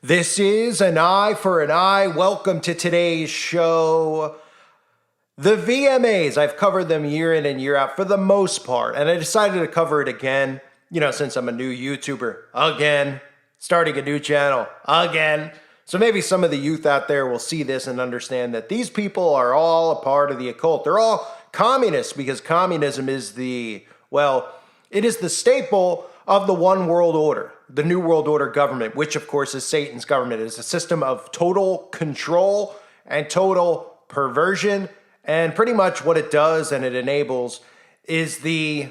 This is an eye for an eye. Welcome to today's show. The VMAs, I've covered them year in and year out for the most part, and I decided to cover it again, since I'm a new YouTuber, again, starting a new channel, again. So maybe some of the youth out there will see this and understand that these people are all a part of the occult. They're all communists because communism is it is the staple of the one world order, the New World Order government, which of course is Satan's government. It is a system of total control and total perversion. And pretty much what it does and it enables is the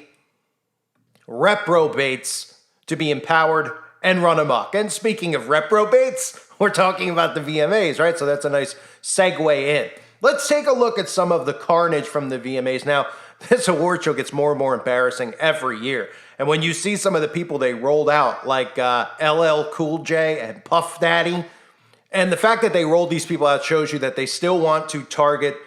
reprobates to be empowered and run amok. And speaking of reprobates, we're talking about the VMAs, right? So that's a nice segue in. Let's take a look at some of the carnage from the VMAs. Now, this award show gets more and more embarrassing every year. And when you see some of the people they rolled out, like LL Cool J and Puff Daddy, and the fact that they rolled these people out shows you that they still want to target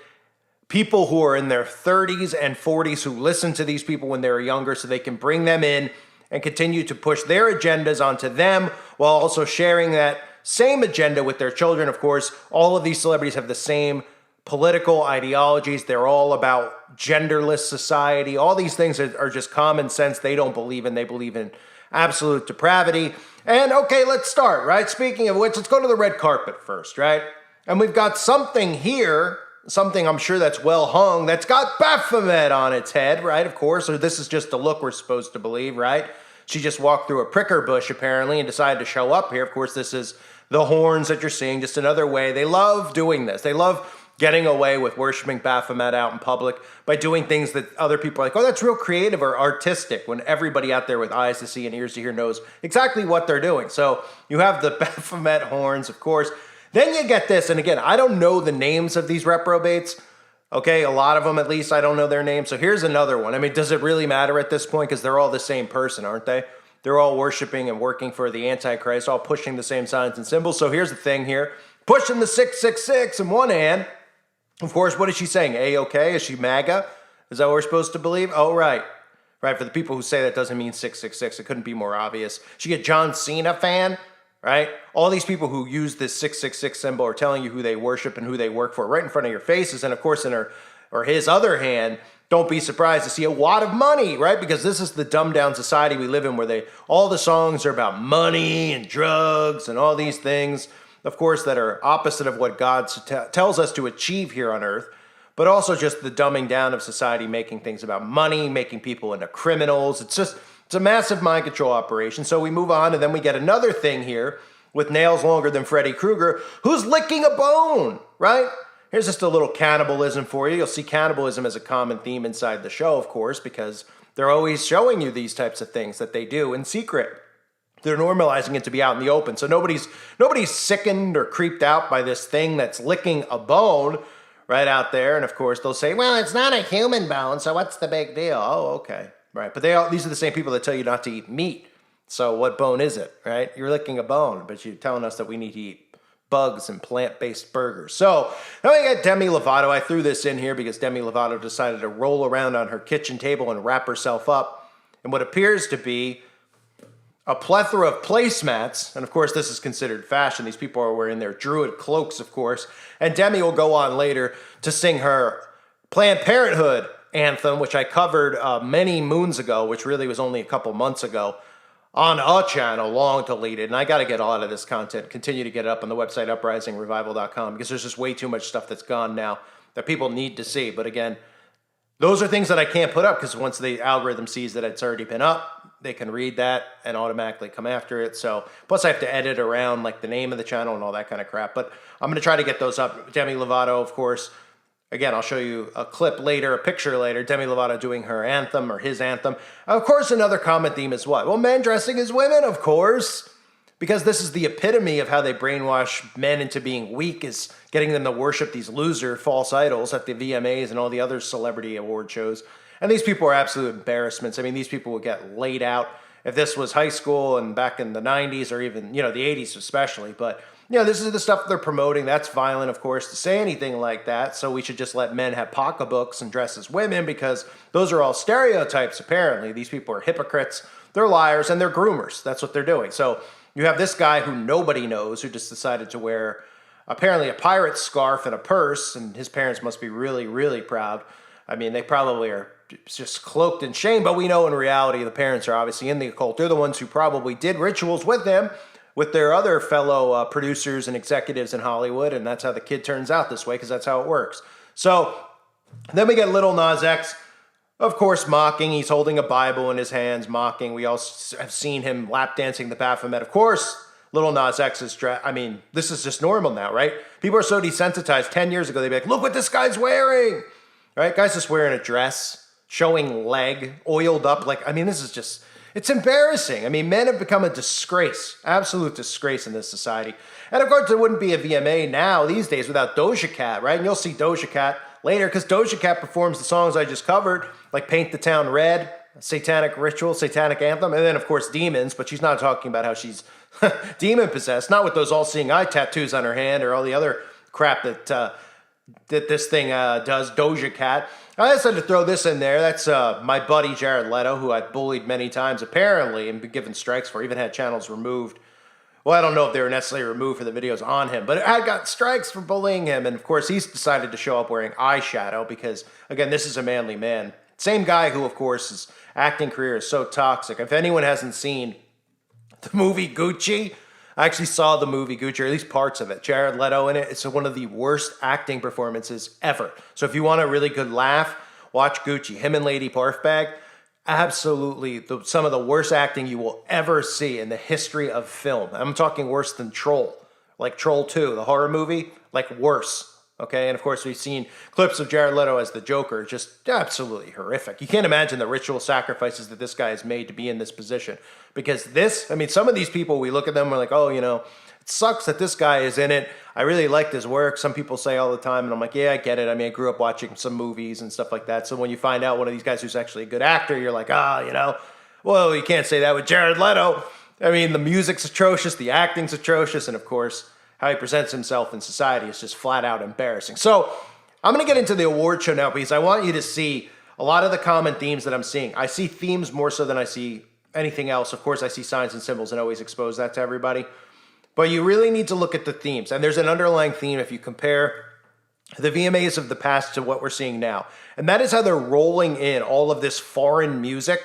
people who are in their 30s and 40s who listened to these people when they were younger so they can bring them in and continue to push their agendas onto them while also sharing that same agenda with their children. Of course, all of these celebrities have the same political ideologies. They're all about genderless society. All these things are just common sense. They don't believe in. They believe in absolute depravity. And okay, let's start, right? Speaking of which, let's go to the red carpet first, right? And we've got something here, something I'm sure that's well hung, that's got Baphomet on its head, right? Of course, or this is just a look we're supposed to believe, right? She just walked through a pricker bush apparently and decided to show up here. Of course, this is the horns that you're seeing, just another way. They love doing this. They love getting away with worshiping Baphomet out in public by doing things that other people are like, oh, that's real creative or artistic, when everybody out there with eyes to see and ears to hear knows exactly what they're doing. So you have the Baphomet horns, of course. Then you get this, and again, I don't know the names of these reprobates. Okay, a lot of them at least, I don't know their names. So here's another one. I mean, does it really matter at this point? Because they're all the same person, aren't they? They're all worshiping and working for the Antichrist, all pushing the same signs and symbols. So here's the thing here. Pushing the 666 in one hand. Of course, what is she saying? A-OK? Is she MAGA? Is that what we're supposed to believe? Oh, right. Right, for the people who say that doesn't mean 666, it couldn't be more obvious. She a John Cena fan, right? All these people who use this 666 symbol are telling you who they worship and who they work for right in front of your faces. And of course, in her or his other hand, don't be surprised to see a wad of money, right? Because this is the dumbed down society we live in where all the songs are about money and drugs and all these things, of course, that are opposite of what God tells us to achieve here on earth, but also just the dumbing down of society, making things about money, making people into criminals. It's a massive mind control operation. So we move on, and then we get another thing here with nails longer than Freddy Krueger, who's licking a bone, right? Here's just a little cannibalism for you. You'll see cannibalism as a common theme inside the show, of course, because they're always showing you these types of things that they do in secret. They're normalizing it to be out in the open. So nobody's sickened or creeped out by this thing that's licking a bone right out there. And of course, they'll say, well, it's not a human bone, so what's the big deal? Oh, okay. Right. But these are the same people that tell you not to eat meat. So what bone is it, right? You're licking a bone, but you're telling us that we need to eat bugs and plant-based burgers. So now we got Demi Lovato. I threw this in here because Demi Lovato decided to roll around on her kitchen table and wrap herself up in what appears to be a plethora of placemats, and of course this is considered fashion. These people are wearing their druid cloaks, of course, and Demi will go on later to sing her Planned Parenthood anthem, which I covered many moons ago, which really was only a couple months ago, on a channel, long deleted, and I got to get a lot of this content, continue to get it up on the website, uprisingrevival.com, because there's just way too much stuff that's gone now that people need to see. But again, those are things that I can't put up because once the algorithm sees that it's already been up, they can read that and automatically come after it. So, plus I have to edit around like the name of the channel and all that kind of crap. But I'm going to try to get those up. Demi Lovato, of course. Again, I'll show you a clip later, a picture later. Demi Lovato doing her anthem or his anthem. Of course, another common theme is what? Well, men dressing as women, of course. Because this is the epitome of how they brainwash men into being weak, is getting them to worship these loser false idols at the VMAs and all the other celebrity award shows. And these people are absolute embarrassments. I mean, these people would get laid out if this was high school and back in the 90s or even, the 80s especially. But, this is the stuff they're promoting. That's violent, of course, to say anything like that. So we should just let men have pocketbooks and dress as women because those are all stereotypes, apparently. These people are hypocrites. They're liars and they're groomers. That's what they're doing. So You have this guy who nobody knows, who just decided to wear apparently a pirate scarf and a purse, and his parents must be really, really proud. I mean, they probably are just cloaked in shame, but we know in reality the parents are obviously in the occult. They're the ones who probably did rituals with him, with their other fellow producers and executives in Hollywood, and that's how the kid turns out this way, because that's how it works. So then we get Lil Nas X, of course, mocking. He's holding a Bible in his hands, mocking. We all have seen him lap dancing the Baphomet. Of course, Lil Nas X is, this is just normal now, right? People are so desensitized. 10 years ago, they'd be like, look what this guy's wearing, right? Guy's just wearing a dress, showing leg, oiled up. This is just, it's embarrassing. I mean, men have become a disgrace, absolute disgrace in this society. And of course, there wouldn't be a VMA now these days without Doja Cat, right? And you'll see Doja Cat later, because Doja Cat performs the songs I just covered, like Paint the Town Red, Satanic Ritual, Satanic Anthem, and then, of course, Demons, but she's not talking about how she's demon-possessed, not with those all-seeing eye tattoos on her hand or all the other crap that this thing does, Doja Cat. I decided to throw this in there. That's my buddy Jared Leto, who I've bullied many times, apparently, and been given strikes for, even had channels removed. Well, I don't know if they were necessarily removed for the videos on him, but I got strikes for bullying him. And of course, he's decided to show up wearing eyeshadow because, again, this is a manly man. Same guy who, of course, his acting career is so toxic. If anyone hasn't seen the movie Gucci, I actually saw the movie Gucci, or at least parts of it. Jared Leto in it. It's one of the worst acting performances ever. So if you want a really good laugh, watch Gucci. Him and Lady Barfbag. Absolutely some of the worst acting you will ever see in the history of film. I'm talking worse than Troll, like Troll 2, the horror movie, like worse. Okay, and of course we've seen clips of Jared Leto as the Joker, just absolutely horrific. You can't imagine the ritual sacrifices that this guy has made to be in this position. Because some of these people, we look at them, we're like, oh, it sucks that this guy is in it. I really liked his work. Some people say all the time, and I'm like, yeah, I get it. I mean, I grew up watching some movies and stuff like that. So when you find out one of these guys who's actually a good actor, you're like, well, you can't say that with Jared Leto. I mean, the music's atrocious, the acting's atrocious, and of course, how he presents himself in society is just flat out embarrassing. So I'm going to get into the award show now because I want you to see a lot of the common themes that I'm seeing. I see themes more so than I see anything else. Of course, I see signs and symbols and always expose that to everybody. But you really need to look at the themes. And there's an underlying theme if you compare the VMAs of the past to what we're seeing now. And that is how they're rolling in all of this foreign music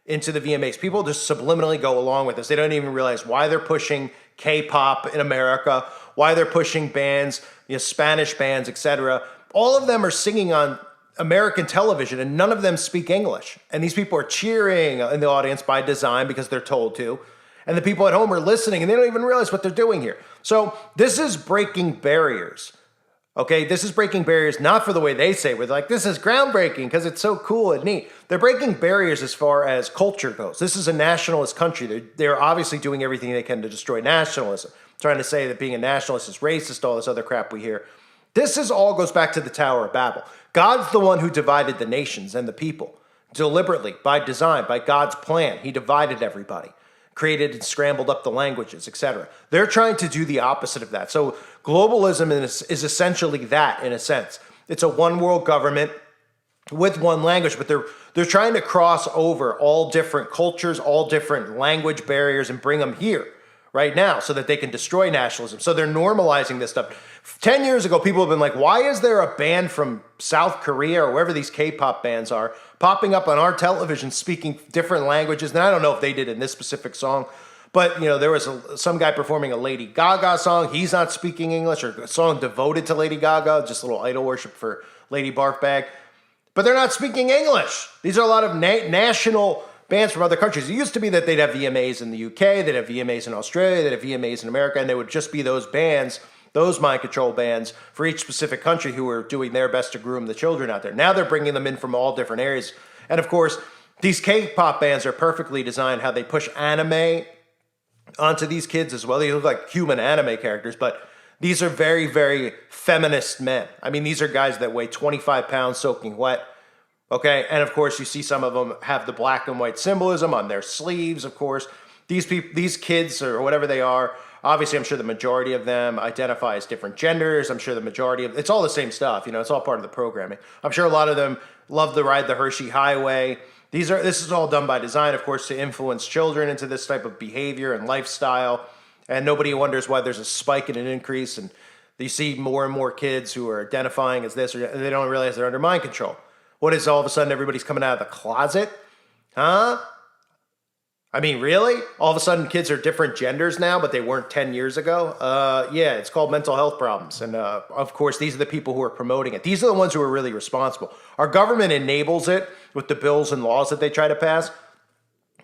into the VMAs. People just subliminally go along with this. They don't even realize why they're pushing K-pop in America, why they're pushing bands, Spanish bands, etc. All of them are singing on American television, and none of them speak English. And these people are cheering in the audience by design because they're told to. And the people at home are listening, and they don't even realize what they're doing here. So this is breaking barriers. Okay, this is breaking barriers not for the way they say, we're like, this is groundbreaking because it's so cool and neat. They're breaking barriers as far as culture goes. This is a nationalist country. They're obviously doing everything they can to destroy nationalism, trying to say that being a nationalist is racist, all this other crap we hear. This all goes back to the Tower of Babel. God's the one who divided the nations and the people deliberately, by design, by God's plan. He divided everybody, created and scrambled up the languages, etc. They're trying to do the opposite of that. So globalism is essentially that, in a sense. It's a one world government with one language, but they're trying to cross over all different cultures, all different language barriers, and bring them here right now so that they can destroy nationalism. So they're normalizing this stuff. 10 years ago, people have been like, why is there a band from South Korea or wherever these K-pop bands are popping up on our television speaking different languages? And I don't know if they did in this specific song, but there was some guy performing a Lady Gaga song. He's not speaking English, or a song devoted to Lady Gaga, just a little idol worship for Lady Barfbag. But they're not speaking English. These are a lot of national bands from other countries. It used to be that they'd have VMAs in the UK, they'd have VMAs in Australia, they'd have VMAs in America, and they would just be those bands, those mind control bands for each specific country who were doing their best to groom the children out there. Now they're bringing them in from all different areas. And of course, these K-pop bands are perfectly designed how they push anime onto these kids as well. They look like human anime characters, but these are very, very feminist men. I mean, these are guys that weigh 25 pounds soaking wet. Okay, and of course, you see some of them have the black and white symbolism on their sleeves, of course. These kids, or whatever they are, obviously, I'm sure the majority of them identify as different genders. I'm sure the majority of, it's all the same stuff, it's all part of the programming. I'm sure a lot of them love to ride the Hershey Highway. This is all done by design, of course, to influence children into this type of behavior and lifestyle. and nobody wonders why there's a spike and an increase, and you see more and more kids who are identifying as this, or they don't realize they're under mind control. What is all of a sudden everybody's coming out of the closet? Huh? I mean, really? All of a sudden kids are different genders now, but they weren't 10 years ago? Yeah, it's called mental health problems. And of course, these are the people who are promoting it. These are the ones who are really responsible. Our government enables it with the bills and laws that they try to pass.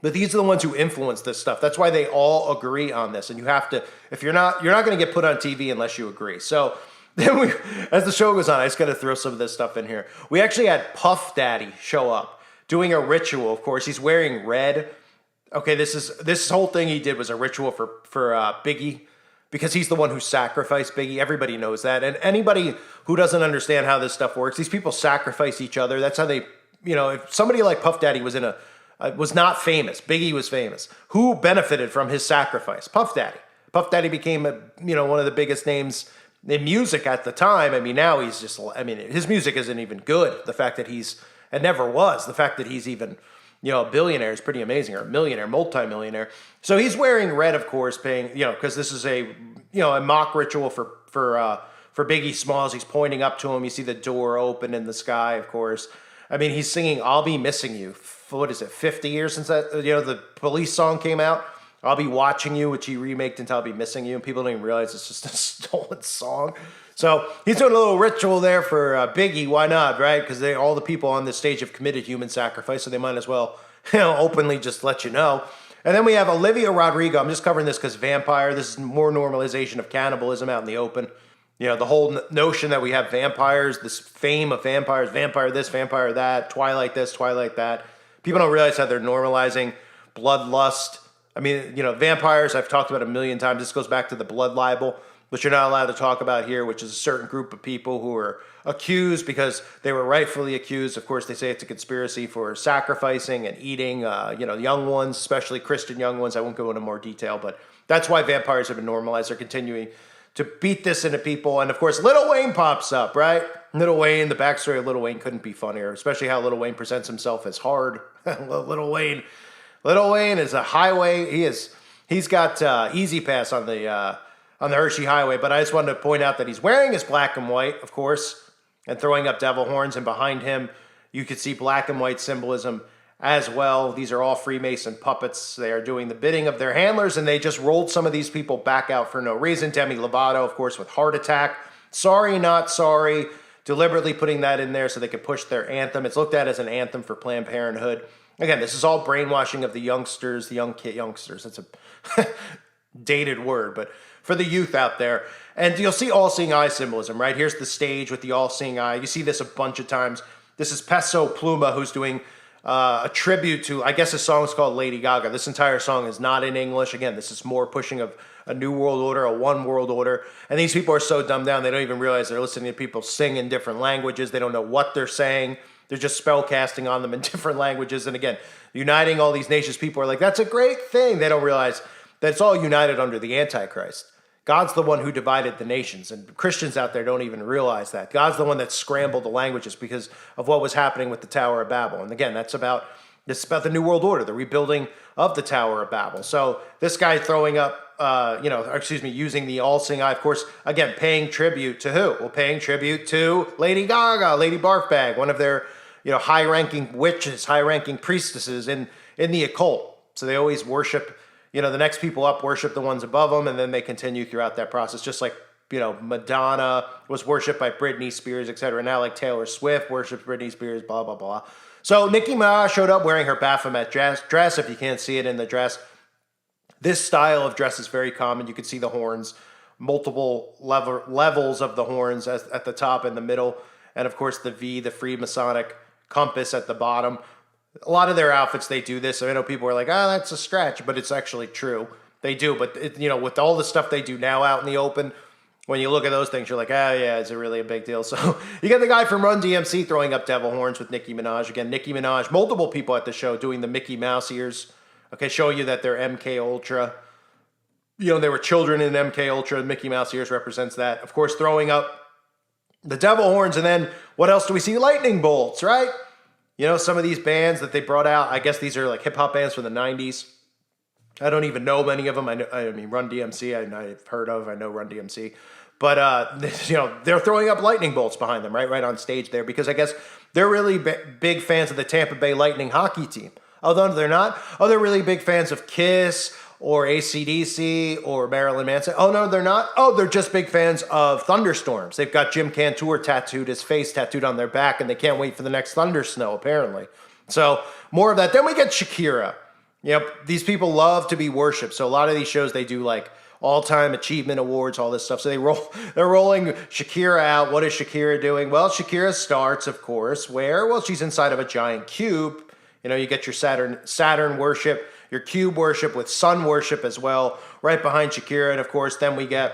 But these are the ones who influence this stuff. That's why they all agree on this. And you have to, if you're not going to get put on TV unless you agree. So then as the show goes on, I just got to throw some of this stuff in here. We actually had Puff Daddy show up doing a ritual. Of course, he's wearing red. Okay, this whole thing he did was a ritual for Biggie, because he's the one who sacrificed Biggie. Everybody knows that. And anybody who doesn't understand how this stuff works, these people sacrifice each other. That's how they, if somebody like Puff Daddy was was not famous, Biggie was famous. Who benefited from his sacrifice? Puff Daddy. Puff Daddy became one of the biggest names in music at the time. I mean, now he's just, his music isn't even good. The fact that it never was. The fact that he's even, a billionaire is pretty amazing, or a millionaire, multimillionaire. So he's wearing red, of course, because this is a mock ritual for Biggie Smalls. He's pointing up to him. You see the door open in the sky, of course. I mean, he's singing "I'll Be Missing You." What is it, 50 years since that, the Police song came out? "I'll Be Watching You," which he remaked into "I'll Be Missing You." And people don't even realize it's just a stolen song. So he's doing a little ritual there for Biggie. Why not, right? Because all the people on this stage have committed human sacrifice, so they might as well, openly just let you know. And then we have Olivia Rodrigo. I'm just covering this because vampire. This is more normalization of cannibalism out in the open. The whole notion that we have vampires, this fame of vampires, vampire this, vampire that, Twilight this, Twilight that. People don't realize how they're normalizing bloodlust. I mean, vampires, I've talked about a million times. This goes back to the blood libel, which you're not allowed to talk about here, which is a certain group of people who are accused because they were rightfully accused. Of course, they say it's a conspiracy for sacrificing and eating, young ones, especially Christian young ones. I won't go into more detail, but that's why vampires have been normalized. They're continuing to beat this into people. And of course, Lil Wayne pops up, right? Lil Wayne, the backstory of Lil Wayne couldn't be funnier, especially how Lil Wayne presents himself as hard. Lil Wayne is a highway. He's got Easy Pass on the Hershey Highway, but I just wanted to point out that he's wearing his black and white, of course, and throwing up devil horns, and behind him you could see black and white symbolism as well. These are all Freemason puppets. They are doing the bidding of their handlers, and they just rolled some of these people back out for no reason. Demi Lovato, of course, with Heart Attack. Sorry, Not Sorry, deliberately putting that in there so they could push their anthem. It's looked at as an anthem for Planned Parenthood. Again, this is all brainwashing of the youngsters, the youngsters. That's a dated word, but for the youth out there. And you'll see all-seeing eye symbolism, right? Here's the stage with the all-seeing eye. You see this a bunch of times. This is Peso Pluma, who's doing a tribute to, I guess the song is called Lady Gaga. This entire song is not in English. Again, this is more pushing of a new world order, a one world order. And these people are so dumbed down, they don't even realize they're listening to people sing in different languages. They don't know what they're saying. They're just spell casting on them in different languages. And again, uniting all these nations, people are like, that's a great thing. They don't realize that it's all united under the Antichrist. God's the one who divided the nations, and Christians out there don't even realize that. God's the one that scrambled the languages because of what was happening with the Tower of Babel. And again, this is about the New World Order, the rebuilding of the Tower of Babel. So this guy throwing up, using the all-seeing eye, of course, again, paying tribute to who? Well, paying tribute to Lady Gaga, Lady Barfbag, one of their, high-ranking witches, high-ranking priestesses in the occult. So they always worship, the next people up worship the ones above them, and then they continue throughout that process, just like, Madonna was worshipped by Britney Spears, etc. Now, like Taylor Swift worships Britney Spears, blah, blah, blah. So Nicki Minaj showed up wearing her Baphomet dress. If you can't see it in the dress, this style of dress is very common. You can see the horns, multiple levels of the horns at the top and the middle, and of course the V, the Freemasonic compass at the bottom. A lot of their outfits, they do this. I know people are like, that's a stretch, but it's actually true. They do, but with all the stuff they do now out in the open, when you look at those things, you're like, yeah, is it really a big deal? So you get the guy from Run DMC throwing up devil horns with Nicki Minaj. Again, Nicki Minaj, multiple people at the show doing the Mickey Mouse ears. Okay, showing you that they're MK Ultra. They were children in MK Ultra. Mickey Mouse ears represents that. Of course, throwing up the devil horns. And then what else do we see? Lightning bolts, right? Some of these bands that they brought out, I guess these are like hip-hop bands from the 90s. I don't even know many of them. I mean, Run DMC, I've heard of. I know Run DMC. But, they're throwing up lightning bolts behind them, right on stage there, because I guess they're really big fans of the Tampa Bay Lightning hockey team. Although they're not. Oh, they're really big fans of Kiss or AC/DC or Marilyn Manson. Oh, no, they're not. Oh, they're just big fans of thunderstorms. They've got Jim Cantor tattooed, his face tattooed on their back, and they can't wait for the next thundersnow, apparently. So more of that. Then we get Shakira. Yep, these people love to be worshipped. So a lot of these shows, they do like all-time achievement awards, all this stuff. So they're rolling Shakira out. What is Shakira doing? Well, Shakira starts, of course, where? Well, she's inside of a giant cube. You get your Saturn worship, your cube worship with sun worship as well, right behind Shakira. And of course, then we get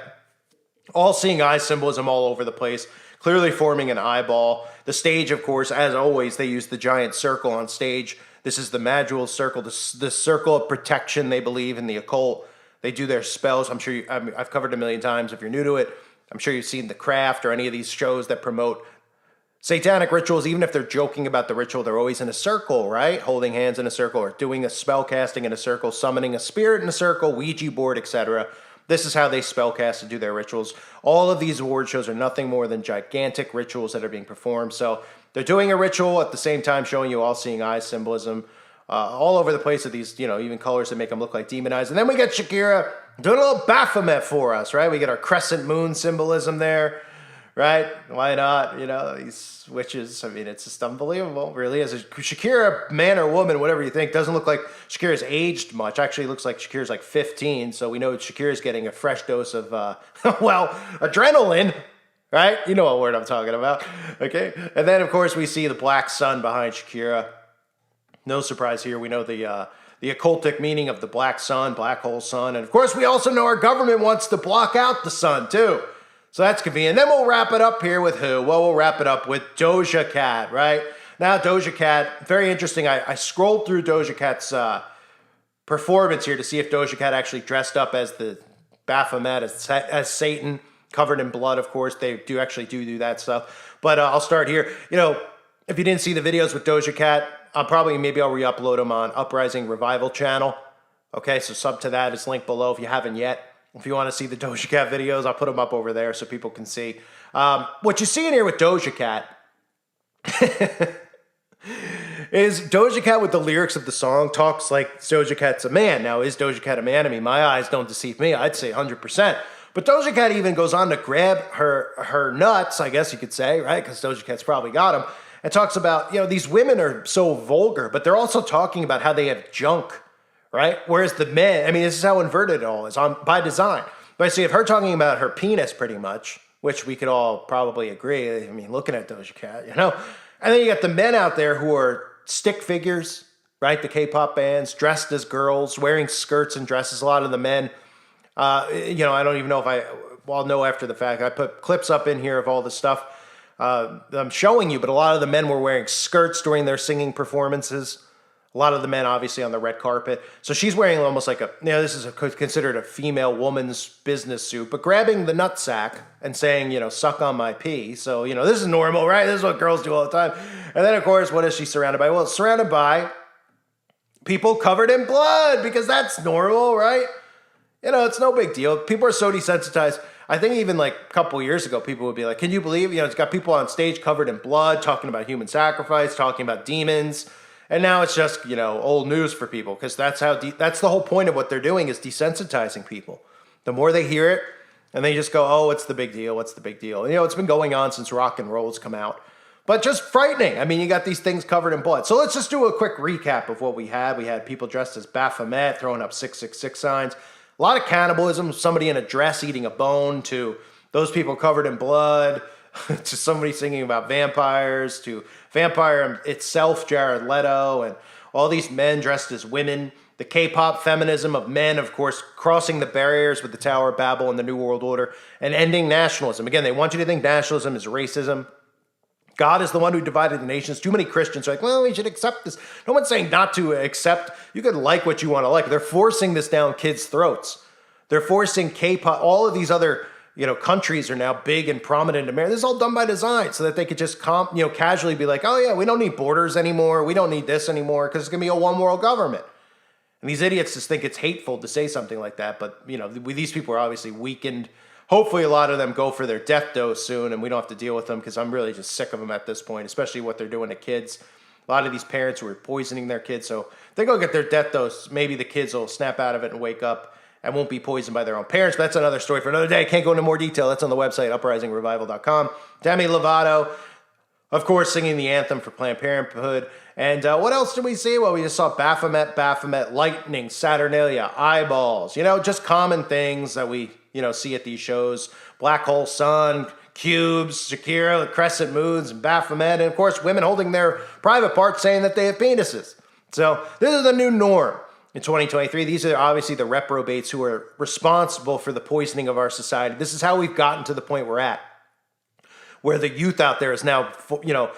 all-seeing eye symbolism all over the place, clearly forming an eyeball. The stage, of course, as always, they use the giant circle on stage. This is the Magwell circle, the circle of protection, they believe, in the occult. They do their spells. I'm sure I've covered it a million times. If you're new to it, I'm sure you've seen The Craft or any of these shows that promote satanic rituals. Even if they're joking about the ritual, they're always in a circle, right? Holding hands in a circle, or doing a spell casting in a circle, summoning a spirit in a circle, Ouija board, etc. This is how they spellcast and do their rituals. All of these award shows are nothing more than gigantic rituals that are being performed. So they're doing a ritual at the same time showing you all-seeing eye symbolism all over the place with these, even colors that make them look like demon eyes. And then we get Shakira doing a little Baphomet for us, right? We get our crescent moon symbolism there, right? Why not? These witches. I mean, it's just unbelievable, really. As a Shakira, man or woman, whatever you think, doesn't look like Shakira's aged much. Actually, it looks like Shakira's like 15. So we know Shakira's getting a fresh dose of, adrenaline. Right? You know what word I'm talking about. Okay? And then, of course, we see the black sun behind Shakira. No surprise here. We know the occultic meaning of the black sun, black hole sun. And, of course, we also know our government wants to block out the sun, too. So that's convenient. And then we'll wrap it up here with who? Well, we'll wrap it up with Doja Cat, right? Now, Doja Cat, very interesting. I scrolled through Doja Cat's performance here to see if Doja Cat actually dressed up as the Baphomet, as Satan, covered in blood, of course. They do actually do that stuff. But I'll start here. If you didn't see the videos with Doja Cat, maybe I'll re-upload them on Uprising Revival channel. Okay, so sub to that. It's linked below if you haven't yet. If you want to see the Doja Cat videos, I'll put them up over there so people can see. What you see in here with Doja Cat is Doja Cat, with the lyrics of the song, talks like Doja Cat's a man. Now, is Doja Cat a man? I mean, my eyes don't deceive me. I'd say 100%. But Doja Cat even goes on to grab her nuts, I guess you could say, right? Because Doja Cat's probably got them. And talks about, these women are so vulgar, but they're also talking about how they have junk, right? Whereas the men, this is how inverted it all is by design. But I see, if her talking about her penis pretty much, which we could all probably agree, looking at Doja Cat, And then you got the men out there who are stick figures, right? The K-pop bands, dressed as girls, wearing skirts and dresses. A lot of the men, I don't even know if I'll know after the fact. I put clips up in here of all the stuff I'm showing you, but a lot of the men were wearing skirts during their singing performances. A lot of the men, obviously, on the red carpet. So she's wearing almost like this is considered a female woman's business suit, but grabbing the nutsack and saying, suck on my pee. So, this is normal, right? This is what girls do all the time. And then, of course, what is she surrounded by? Well, surrounded by people covered in blood, because that's normal, right? It's no big deal. People are so desensitized. I think even like a couple years ago, people would be like, can you believe, it's got people on stage covered in blood, talking about human sacrifice, talking about demons. And now it's just, old news for people, because that's the whole point of what they're doing, is desensitizing people. The more they hear it, and they just go, oh, what's the big deal? What's the big deal? And, it's been going on since rock and roll's come out. But just frightening. You got these things covered in blood. So let's just do a quick recap of what we had. We had people dressed as Baphomet, throwing up 666 signs. A lot of cannibalism, somebody in a dress eating a bone, to those people covered in blood, to somebody singing about vampires, to vampire itself, Jared Leto, and all these men dressed as women. The K-pop feminism of men, of course, crossing the barriers with the Tower of Babel and the New World Order, and ending nationalism. Again, they want you to think nationalism is racism. God is the one who divided the nations. Too many Christians are like, well, we should accept this. No one's saying not to accept. You can like what you want to like. They're forcing this down kids' throats. They're forcing K-pop. All of these other, countries are now big and prominent in America. This is all done by design so that they could just, casually be like, oh yeah, we don't need borders anymore. We don't need this anymore, because it's going to be a one world government. And these idiots just think it's hateful to say something like that. But, you know, these people are obviously weakened. Hopefully a lot of them go for their death dose soon and we don't have to deal with them, because I'm really just sick of them at this point, especially what they're doing to kids. A lot of these parents were poisoning their kids. So if they go get their death dose, maybe the kids will snap out of it and wake up and won't be poisoned by their own parents. But that's another story for another day. I can't go into more detail. That's on the website, uprisingrevival.com. Demi Lovato, of course, singing the anthem for Planned Parenthood. And what else did we see? Well, we just saw Baphomet, lightning, Saturnalia, eyeballs. You know, just common things that we, you know, see at these shows. Black hole sun, cubes, Shakira, crescent moons, and Baphomet. And, of course, women holding their private parts saying that they have penises. So this is the new norm in 2023. These are obviously the reprobates who are responsible for the poisoning of our society. This is how we've gotten to the point we're at, where the youth out there is now, you know,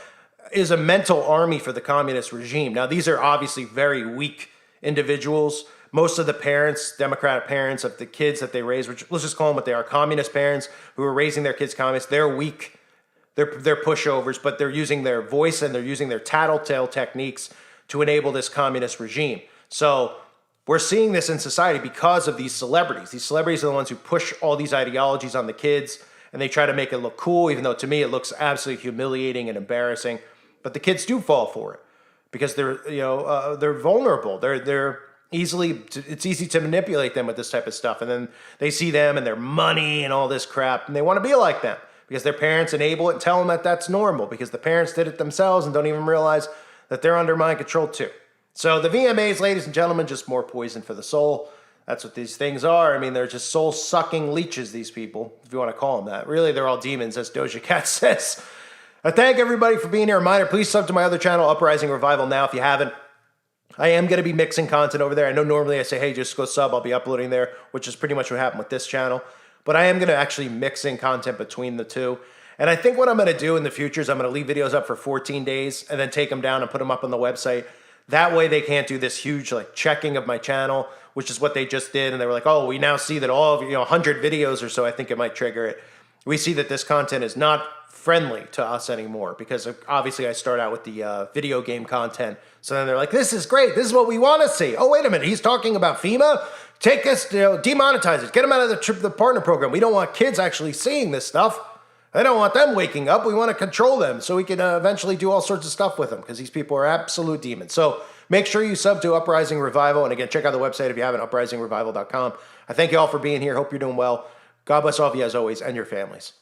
is a mental army for the communist regime. Now, these are obviously very weak individuals. Most of the parents, Democratic parents of the kids that they raise, which let's just call them what they are, communist parents who are raising their kids communists, they're weak. They're pushovers, but they're using their voice and they're using their tattletale techniques to enable this communist regime. So we're seeing this in society because of these celebrities. These celebrities are the ones who push all these ideologies on the kids, and they try to make it look cool, even though to me it looks absolutely humiliating and embarrassing. But the kids do fall for it because they're, you know, they're vulnerable. They're easily, it's easy to manipulate them with this type of stuff. And then they see them and their money and all this crap, and they want to be like them because their parents enable it and tell them that that's normal, because the parents did it themselves and don't even realize that they're under mind control too. So the VMAs, ladies and gentlemen, just more poison for the soul. That's what these things are. I mean, they're just soul-sucking leeches, these people, if you want to call them that. Really, they're all demons, as Doja Cat says. I thank everybody for being here. Reminder, please sub to my other channel, Uprising Revival, now if you haven't. I am going to be mixing content over there. I know normally I say, hey, just go sub. I'll be uploading there, which is pretty much what happened with this channel. But I am going to actually mix in content between the two. And I think what I'm going to do in the future is I'm going to leave videos up for 14 days and then take them down and put them up on the website. That way they can't do this huge like checking of my channel, which is what they just did. And they were like, oh, we now see that all of, 100 videos or so, I think it might trigger it. We see that this content is not friendly to us anymore, because obviously I start out with the video game content. So then they're like, this is great. This is what we want to see. Oh, wait a minute. He's talking about FEMA. Take us, demonetize it. Get them out of the partner program. We don't want kids actually seeing this stuff. I don't want them waking up. We want to control them so we can eventually do all sorts of stuff with them, because these people are absolute demons. So make sure you sub to Uprising Revival. And again, check out the website if you haven't, uprisingrevival.com. I thank you all for being here. Hope you're doing well. God bless all of you as always, and your families.